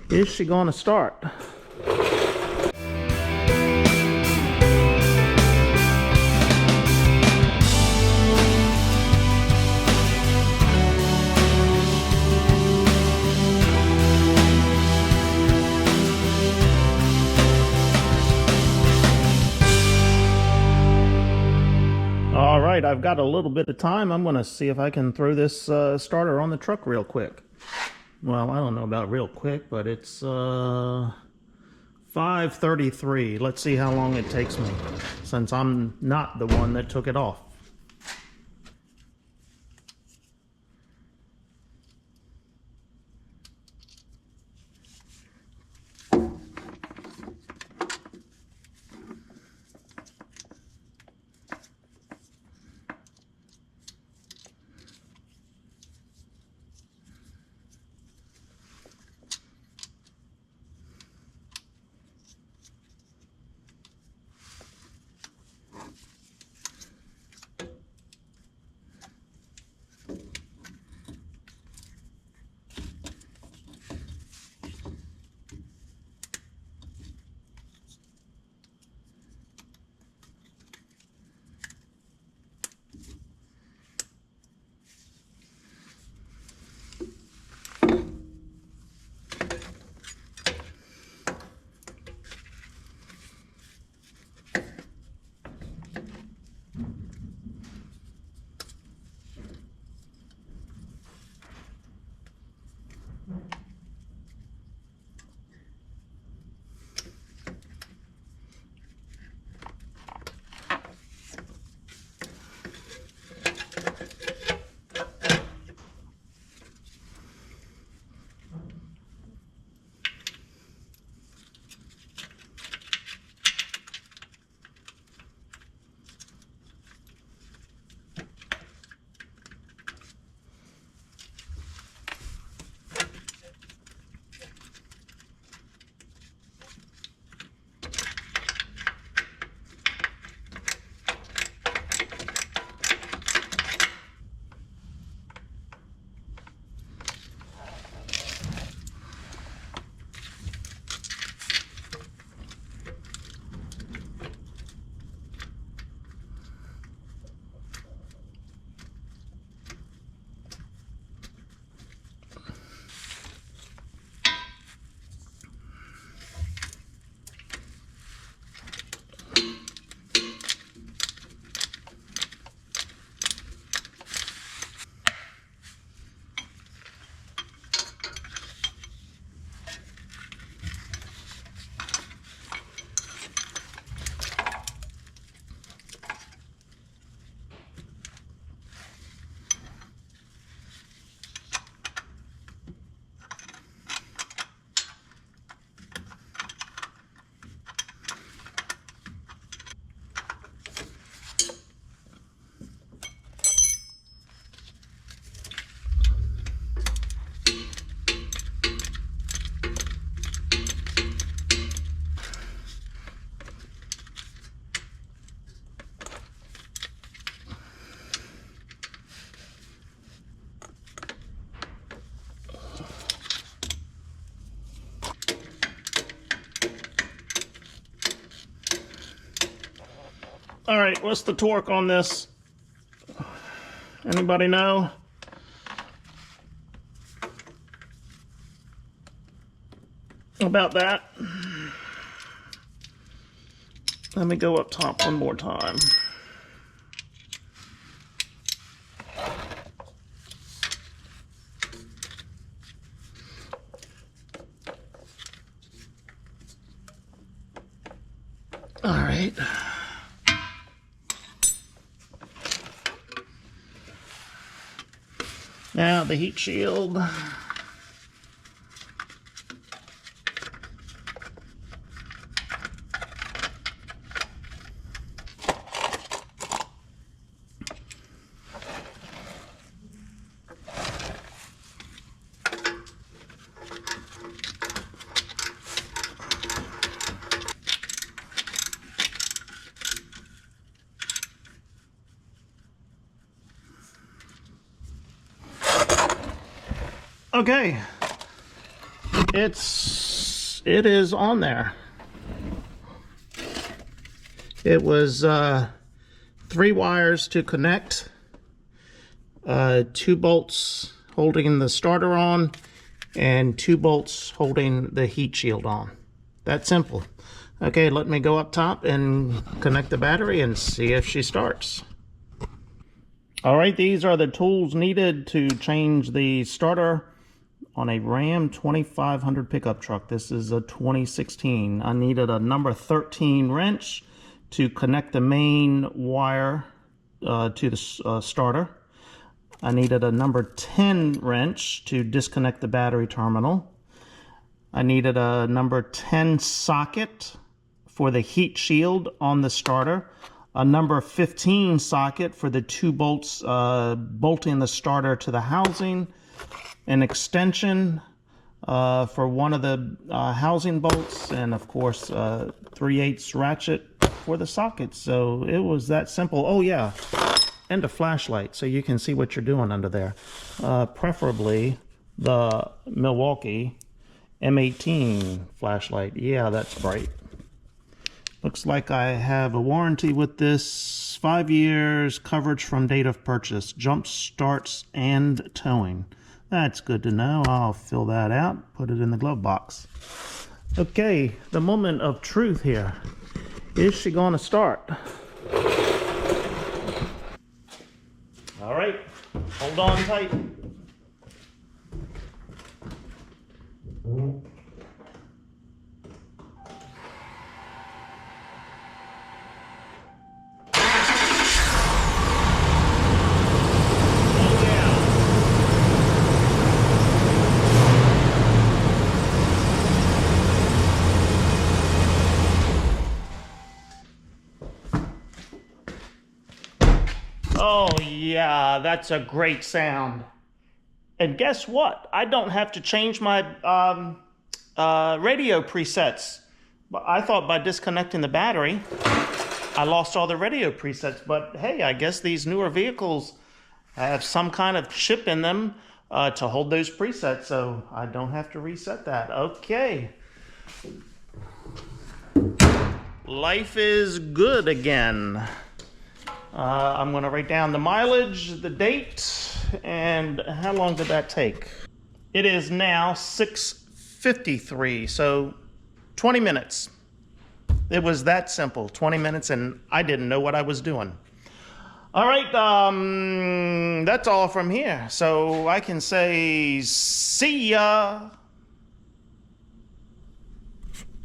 Is she going to start? All right, I've got a little bit of time. I'm going to see if I can throw this starter on the truck real quick. Well, I don't know about real quick, but it's 5:33. Let's see how long it takes me, since I'm not the one that took it off. All right, what's the torque on this? Anybody know? About that? Let me go up top one more time. All right. Now the heat shield. Okay, it is on there. It was 3 wires to connect, 2 bolts holding the starter on, and 2 bolts holding the heat shield on. That simple. Okay, let me go up top and connect the battery and see if she starts. All right, these are the tools needed to change the starter on a Ram 2500 pickup truck. This is a 2016. I needed a number 13 wrench to connect the main wire to the starter. I needed a number 10 wrench to disconnect the battery terminal. I needed a number 10 socket for the heat shield on the starter. A number 15 socket for the 2 bolts bolting the starter to the housing. An extension for one of the housing bolts, and of course 3/8 ratchet for the socket. So it was that simple. Oh yeah, and a flashlight so you can see what you're doing under there. Preferably the Milwaukee M18 flashlight. Yeah, that's bright. Looks like I have a warranty with this. 5 years coverage from date of purchase. Jump starts and towing. That's good to know. I'll fill that out, put it in the glove box. Okay, the moment of truth here. Is she going to start? All right, hold on tight. Oh yeah, that's a great sound. And guess what? I don't have to change my radio presets. But I thought by disconnecting the battery, I lost all the radio presets. But hey, I guess these newer vehicles have some kind of chip in them to hold those presets, so I don't have to reset that. Okay. Life is good again. I'm going to write down the mileage, the date, and how long did that take? It is now 6:53, so 20 minutes. It was that simple, 20 minutes, and I didn't know what I was doing. All right, that's all from here. So I can say see ya.